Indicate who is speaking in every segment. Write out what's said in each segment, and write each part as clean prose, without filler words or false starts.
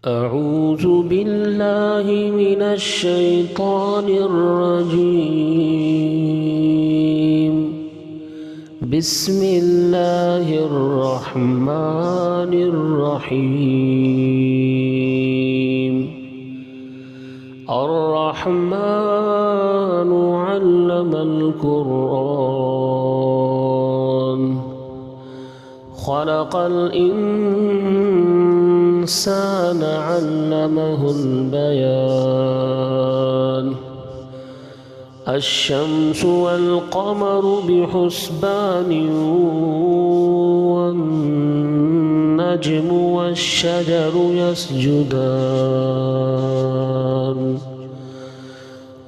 Speaker 1: أعوذ بالله من الشيطان الرجيم. بسم الله الرحمن الرحيم. الرحمن علم القرآن خلق الإنسان علمه البيان. الشمس والقمر بحسبان والنجم والشجر يسجدان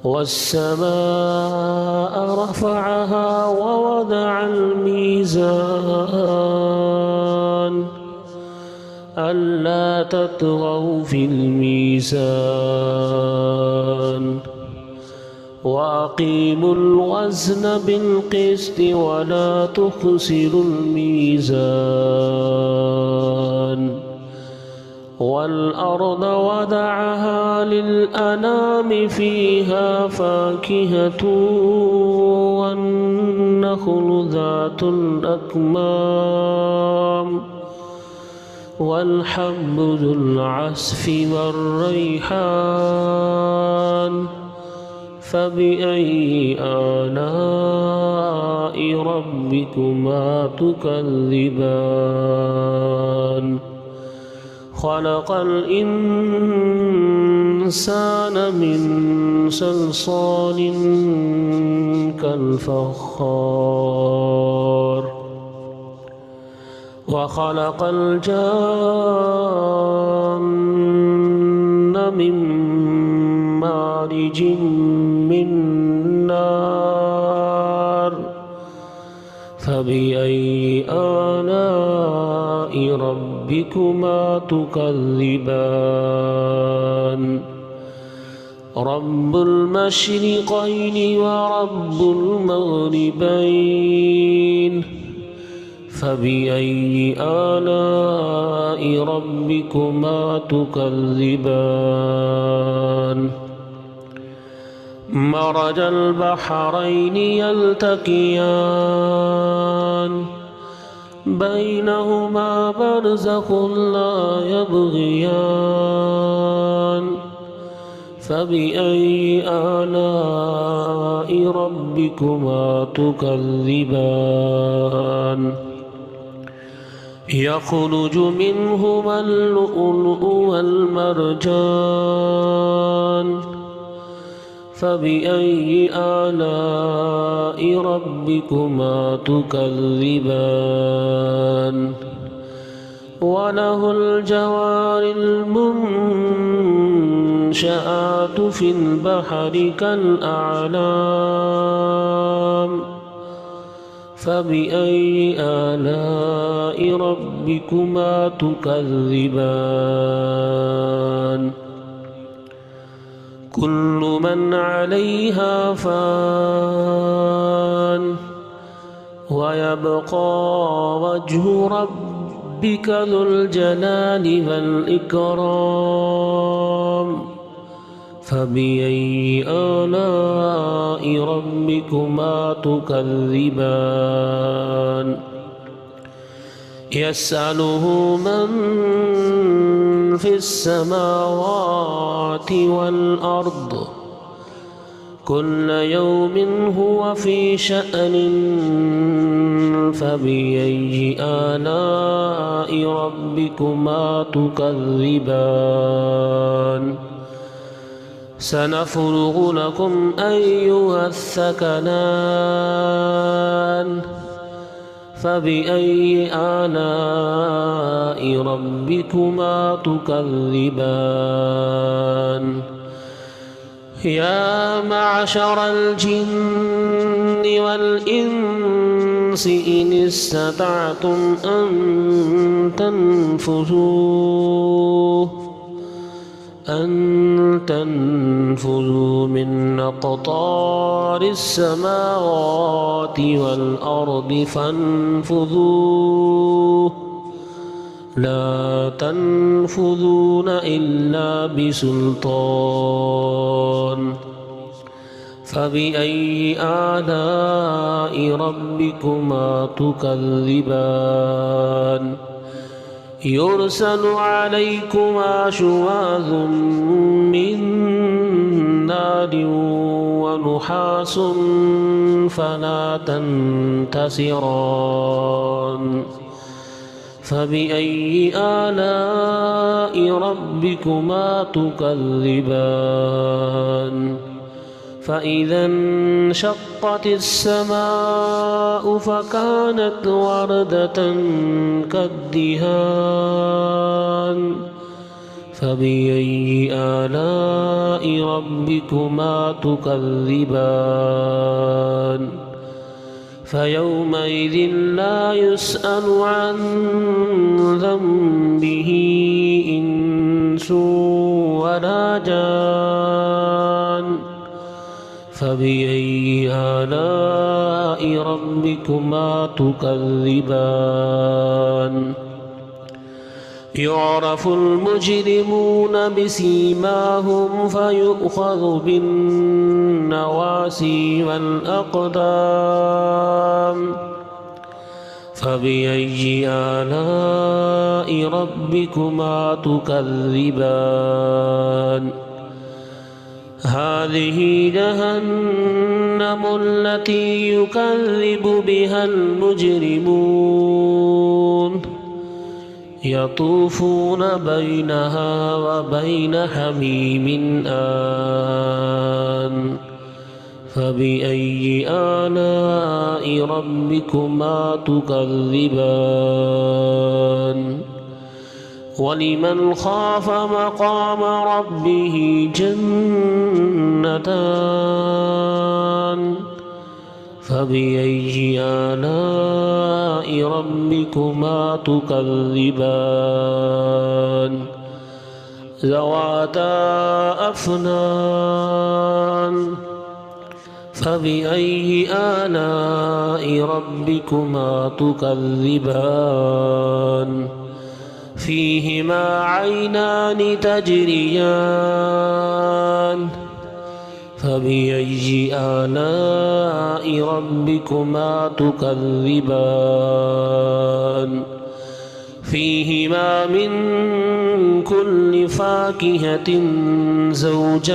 Speaker 1: والسماء رفعها ووضع الميزان ألا تطغوا في الميزان وأقيموا الوزن بالقسط ولا تخسروا الميزان. والأرض وضعها للأنام فيها فاكهة والنخل ذات الأكمام والحب ذو العصف والريحان. فبأي آلاء ربكما تكذبان؟ خلق الإنسان من صلصال كالفخار وخلق الجان من مارج من نار. فبأي آلاء ربكما تكذبان؟ رب المشرقين ورب المغربين. فبأي آلاء ربكما تكذبان؟ مرج البحرين يلتقيان بينهما برزخ لا يبغيان. فبأي آلاء ربكما تكذبان؟ يخرج منهما اللؤلؤ والمرجان. فبأي آلاء ربكما تكذبان؟ وله الجوار المنشآت في البحر كالأعلام. فبأي آلاء ربكما تكذبان؟ كل من عليها فان ويبقى وجه ربك ذو الجلال والإكرام. فبأي آلاء ربكما تكذبان؟ يسأله من في السماوات والأرض كل يوم هو في شأن. فبأي آلاء ربكما تكذبان؟ سنفرغ لكم أيها الثقلان. فبأي آلاء ربكما تكذبان؟ يا معشر الجن والإنس إن استطعتم أن تنفذوا من أقطار السماوات والأرض فانفذوا لا تنفذون إلا بسلطان فبأي آلاء ربكما تكذبان يرسل عليكما شواظ من نار ونحاس فلا تنتصران فبأي آلاء ربكما تكذبان فإذا انشقت السماء فكانت وردة كالدهان فبأي آلاء ربكما تكذبان فيومئذ لا يسأل عن ذنبه إنس ولا جان فبأي آلاء ربكما تكذبان يعرف المجرمون بسيماهم فيؤخذ بالنواسي والأقدام فبأي آلاء ربكما تكذبان هذه جهنم التي يكذب بها المجرمون يطوفون بينها وبين حميم آن فبأي آلاء ربكما تكذبان ولمن خاف مقام ربه جنتان فبأي آلاء ربكما تكذبان ذواتا أفنان فبأي آلاء ربكما تكذبان فيهما عينان تجريان فبأي آلاء ربكما تكذبان فيهما من كل فاكهة زوجان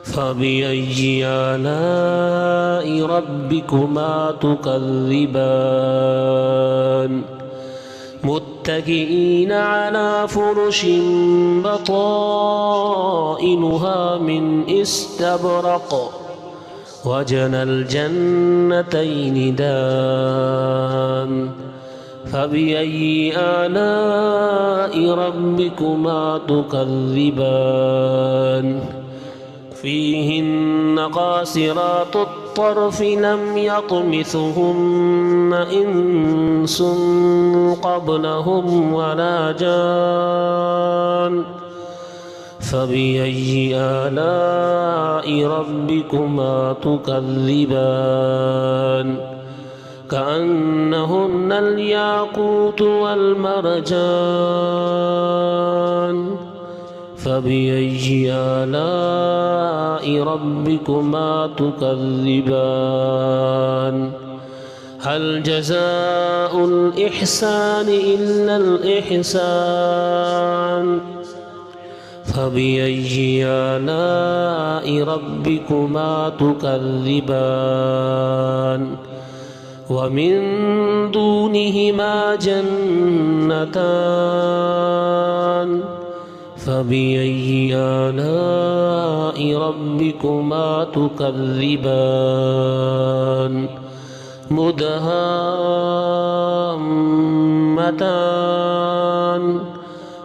Speaker 1: فبأي آلاء ربكما تكذبان متكئين على فرش بطائنها من استبرق وجنى الجنتين دان فبأي آلاء ربكما تكذبان فيهن قاصرات الطرف لم يطمثهن إنس قبلهم ولا جان فبأي آلاء ربكما تكذبان كأنهن الياقوت والمرجان فبأي آلاء ربكما تكذبان هل جزاء الإحسان إلا الإحسان فبأي آلاء ربكما تكذبان ومن دونهما جنتان فبأي آلاء ربكما تكذبان مدهامتان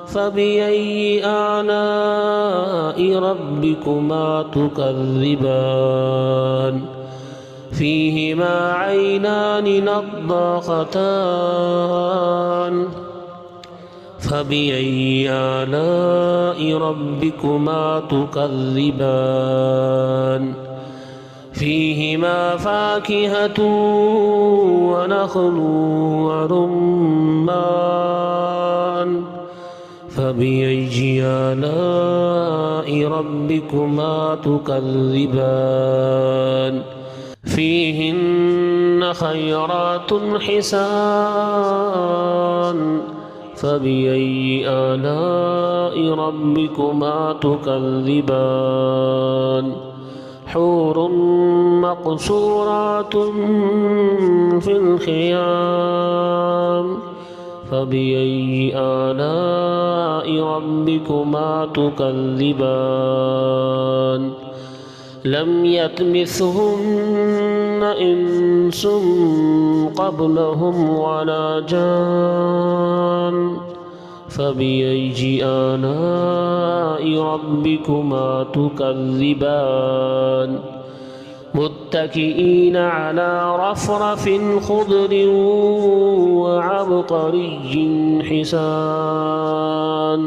Speaker 1: فبأي آلاء ربكما تكذبان فيهما عينان نضاختان فبأي آلاء ربكما تكذبان فيهما فاكهة ونخل ورمان فبأي آلاء ربكما تكذبان فيهن خيرات حسان فبأي آلاء ربكما تكذبان حور مقصورات في الخيام فبأي آلاء ربكما تكذبان لم يطمثهن إنس قبلهم ولا جان فبأي آلاء ربكما تكذبان متكئين على رفرف خضر وعبقري حسان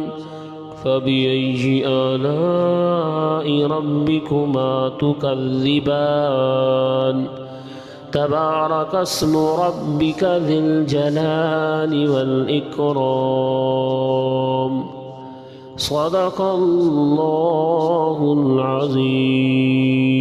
Speaker 1: فبأي آلاء ربكما تكذبان تبارك اسم ربك ذي الجلال والإكرام صدق الله العظيم.